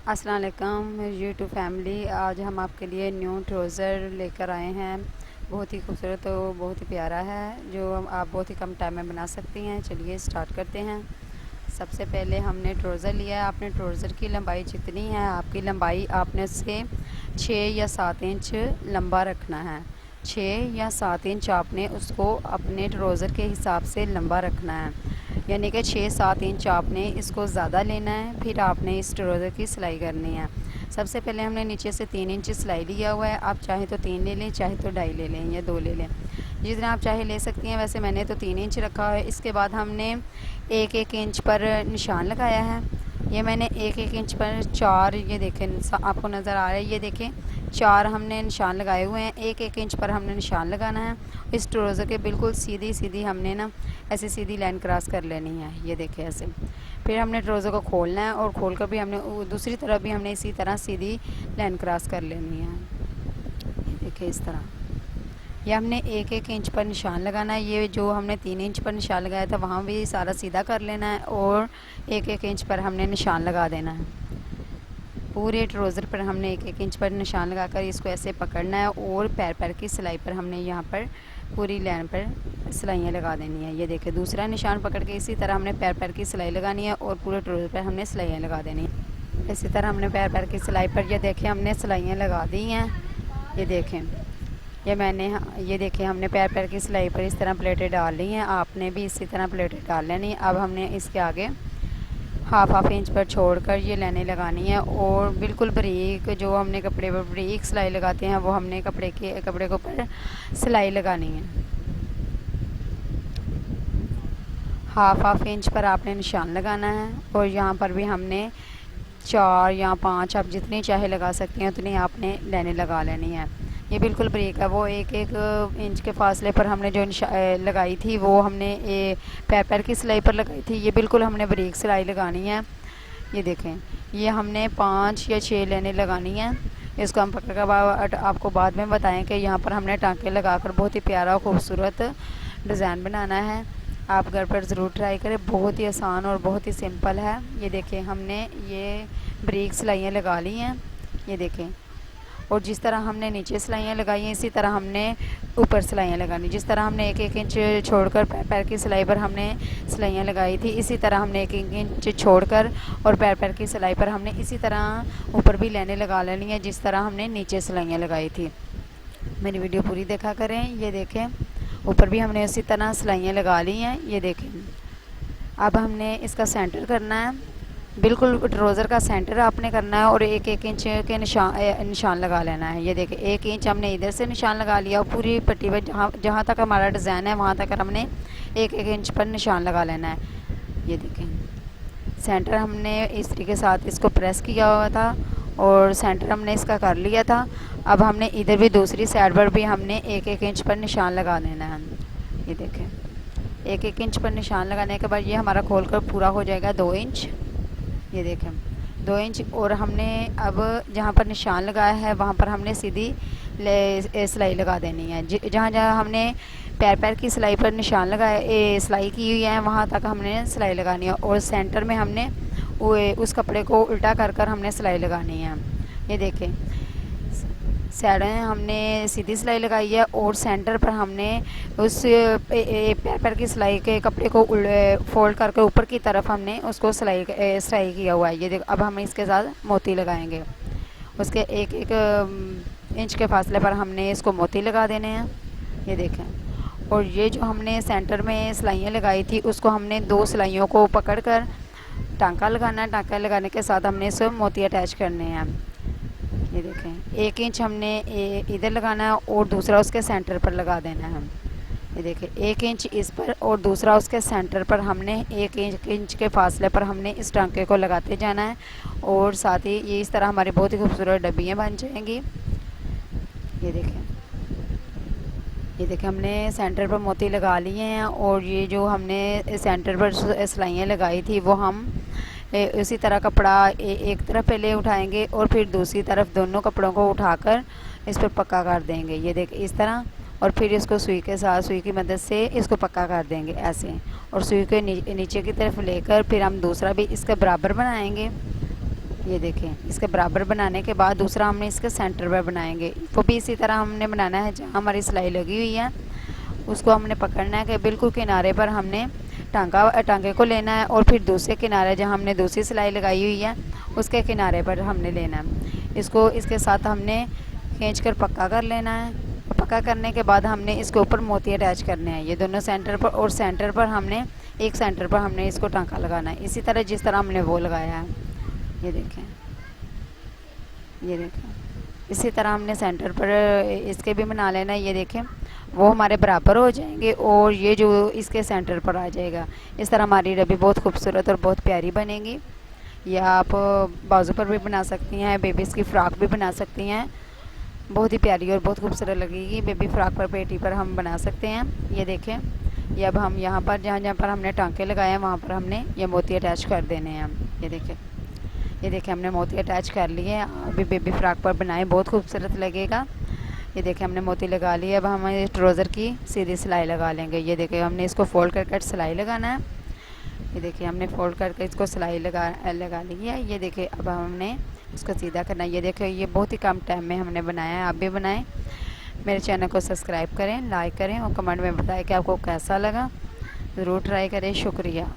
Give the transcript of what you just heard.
अस्सलाम वालेकुम YouTube family. आज हम आपके लिए न्यू ट्राउज़र लेकर आए हैं। बहुत ही खूबसूरत और बहुत ही प्यारा है, जो आप बहुत ही कम टाइम में बना सकती हैं। चलिए स्टार्ट करते हैं। सबसे पहले हमने ट्राउज़र लिया है। आपने ट्राउज़र की लंबाई जितनी है, आपकी लंबाई आपने उससे 6 या 7 इंच लंबा रखना है। 6 या 7 इंच आपने उसको अपने ट्राउज़र के हिसाब से लंबा रखना है। यानी कि 6-7 इंच आपने इसको ज़्यादा लेना है। फिर आपने इस ट्राउज़र की सिलाई करनी है। सबसे पहले हमने नीचे से 3 इंच सिलाई लिया हुआ है। आप चाहे तो 3 ले लें, चाहे तो 2.5 ले लें या 2 ले लें, जितना आप चाहे ले सकती हैं। वैसे मैंने तो 3 इंच रखा है। इसके बाद हमने 1-1 इंच पर निशान लगाया है। ये मैंने 1-1 इंच पर 4, ये देखें आपको नज़र आ रहा है, ये देखें 4 हमने निशान लगाए हुए हैं। 1-1 इंच पर हमने निशान लगाना है। इस ट्राउज़र के बिल्कुल सीधी सीधी हमने ना ऐसे सीधी लाइन क्रॉस कर लेनी है। ये देखें ऐसे। फिर हमने ट्राउज़र को खोलना है और खोल कर भी हमने दूसरी तरफ भी हमने इसी तरह सीधी लाइन क्रॉस कर लेनी है। ये देखें इस तरह। ये हमने 1-1 इंच पर निशान लगाना है। ये जो हमने 3 इंच पर निशान लगाया था, वहाँ भी सारा सीधा कर लेना है और 1-1 इंच पर हमने निशान लगा देना है। पूरे ट्राउज़र पर हमने 1-1 इंच पर निशान लगाकर इसको ऐसे पकड़ना है और पैर पैर की सिलाई पर हमने यहाँ पर पूरी लाइन पर सिलाइयाँ लगा देनी है। ये देखिए दूसरा निशान पकड़ के इसी तरह हमने पैर पैर की सिलाई लगानी है और पूरे ट्राउज़र पर हमने सिलाइयाँ लगा देनी है। इसी तरह हमने पैर पैर की सिलाई पर ये देखें हमने सिलाइयाँ लगा दी हैं। ये देखें ये देखिए हमने पैर पैर की सिलाई पर इस तरह प्लेटें डाल ली हैं। आपने भी इसी तरह प्लेटें डाल लेनी। अब हमने इसके आगे हाफ इंच पर छोड़कर ये लाइनें लगानी है और बिल्कुल बारीक, जो हमने कपड़े पर बारीक सिलाई लगाते हैं, वो हमने कपड़े के ऊपर सिलाई लगानी है। हाफ इंच पर आपने निशान लगाना है और यहाँ पर भी हमने 4 या 5, आप जितनी चाहे लगा सकती हैं उतनी आपने लाइनें लगा लेनी है। ये बिल्कुल ब्रेक है। वो 1-1 इंच के फासले पर हमने जो लगाई थी, वो हमने पैर पैर की सिलाई पर लगाई थी। ये बिल्कुल हमने ब्रेक सिलाई लगानी है। ये देखें, ये हमने 5 या 6 लाइनें लगानी है। इसको हम पकड़ कर आपको बाद में बताएं कि यहाँ पर हमने टाँके लगाकर बहुत ही प्यारा और खूबसूरत डिज़ाइन बनाना है। आप घर पर ज़रूर ट्राई करें। बहुत ही आसान और बहुत ही सिंपल है। ये देखें हमने ये ब्रेक सिलाइयाँ लगा ली हैं। ये देखें, और जिस तरह हमने नीचे सिलाइयाँ लगाई हैं, इसी तरह हमने ऊपर सिलाइयाँ लगानी। जिस तरह हमने 1-1 इंच छोड़कर पैर पैर की सिलाई पर हमने सिलाइयाँ लगाई थी, इसी तरह हमने 1-1 इंच छोड़कर और पैर पैर की सिलाई पर हमने इसी तरह ऊपर भी लाइनें लगा लेनी है, जिस तरह हमने नीचे सिलाइयाँ लगाई थी। मेरी वीडियो पूरी देखा करें। ये देखें ऊपर भी हमने इसी तरह सिलाइयाँ लगा ली हैं। ये देखें अब हमने इसका सेंटर करना है। बिल्कुल ट्राउज़र का सेंटर आपने करना है और 1-1 इंच के निशान लगा लेना है। ये देखिए 1 इंच हमने इधर से निशान लगा लिया और पूरी पट्टी पर जहाँ तक हमारा डिज़ाइन है वहाँ तक हमने 1-1 इंच पर निशान लगा लेना है। ये देखें सेंटर हमने इस्त्री के साथ इसको प्रेस किया हुआ था और सेंटर हमने इसका कर लिया था। अब हमने इधर भी दूसरी साइड पर भी हमने 1-1 इंच पर निशान लगा देना है। ये देखें 1-1 इंच पर निशान लगाने के बाद ये हमारा खोल कर पूरा हो जाएगा 2 इंच। ये देखें 2 इंच, और हमने अब जहाँ पर निशान लगाया है वहाँ पर हमने सीधी सिलाई लगा देनी है। जहाँ जहाँ हमने पैर पैर की सिलाई पर निशान लगाए सिलाई की हुई है, वहाँ तक हमने सिलाई लगानी है और सेंटर में हमने उस कपड़े को उल्टा कर कर हमने सिलाई लगानी है। ये देखें साइड में हमने सीधी सिलाई लगाई है और सेंटर पर हमने उस पैर पैर की सिलाई के कपड़े को फोल्ड करके ऊपर की तरफ हमने उसको सिलाई किया हुआ है। ये देखो अब हम इसके साथ मोती लगाएंगे। उसके 1-1 इंच के फासले पर हमने इसको मोती लगा देने हैं। ये देखें, और ये जो हमने सेंटर में सिलाइयाँ लगाई थी, उसको हमने 2 सिलाइयों को पकड़ कर टाँका लगाना है। टाँका लगाने के साथ हमने इसे मोती अटैच करने हैं। ये देखें 1 इंच हमने इधर लगाना है और दूसरा उसके सेंटर पर लगा देना है। ये देखें 1 इंच इस पर और दूसरा उसके सेंटर पर हमने 1 इंच के फासले पर हमने इस टांके को लगाते जाना है और साथ ही ये इस तरह हमारी बहुत ही खूबसूरत डब्बियाँ बन जाएंगी। ये देखें हमने सेंटर पर मोती लगा लिए हैं और ये जो हमने सेंटर पर सिलाइयाँ लगाई थी वो हम उसी तरह कपड़ा एक तरफ पहले उठाएंगे और फिर दूसरी तरफ दोनों कपड़ों को उठाकर इस पर पक्का कर देंगे। ये देख इस तरह, और फिर इसको सुई के साथ सुई की मदद से इसको पक्का कर देंगे ऐसे, और सुई के नीचे की तरफ लेकर फिर हम दूसरा भी इसके बराबर बनाएंगे। ये देखें, इसके बराबर बनाने के बाद दूसरा हमने इसके सेंटर पर बनाएंगे। वो भी इसी तरह हमने बनाना है। जहाँ हमारी सिलाई लगी हुई है उसको हमने पकड़ना है कि बिल्कुल किनारे पर हमने टांगे को लेना है, और फिर दूसरे किनारे जहाँ हमने दूसरी सिलाई लगाई हुई है उसके किनारे पर हमने लेना है। इसको इसके साथ हमने खींच कर पक्का कर लेना है। पक्का करने के बाद हमने इसके ऊपर मोती अटैच करने हैं, ये दोनों सेंटर पर, और सेंटर पर हमने एक सेंटर पर हमने इसको टांका लगाना है, इसी तरह जिस तरह हमने वो लगाया है। ये देखें, ये देखें, इसी तरह हमने सेंटर पर इसके भी बना लेना है। ये देखें, वो हमारे बराबर हो जाएंगे और ये जो इसके सेंटर पर आ जाएगा। इस तरह हमारी डब्बी बहुत खूबसूरत और बहुत प्यारी बनेगी। या आप बाजू पर भी बना सकती हैं, बेबीज़ की फ़्रॉक भी बना सकती हैं, बहुत ही प्यारी और बहुत खूबसूरत लगेगी। बेबी फ्रॉक पर, पेटी पर हम बना सकते हैं। ये देखें, ये अब हम यहाँ पर जहाँ जहाँ पर हमने टांके लगाए हैं वहाँ पर हमने ये मोती अटैच कर देने हैं। ये देखें, ये देखें, हमने मोती अटैच कर लिए हैं। अभी बेबी फ्रॉक पर बनाएं, बहुत खूबसूरत लगेगा। ये देखें, हमने मोती लगा लिए। अब हम ट्राउज़र की सीधी सिलाई लगा लेंगे। ये देखें, हमने इसको फोल्ड कर सिलाई लगाना है। ये देखिए, हमने फोल्ड करके इसको सिलाई लगा ली है। ये देखिए, अब हमने इसको सीधा करना है। ये देखिए, ये बहुत ही कम टाइम में हमने बनाया है। आप भी बनाएं। मेरे चैनल को सब्सक्राइब करें, लाइक करें और कमेंट में बताएं कि आपको कैसा लगा। ज़रूर ट्राई करें। शुक्रिया।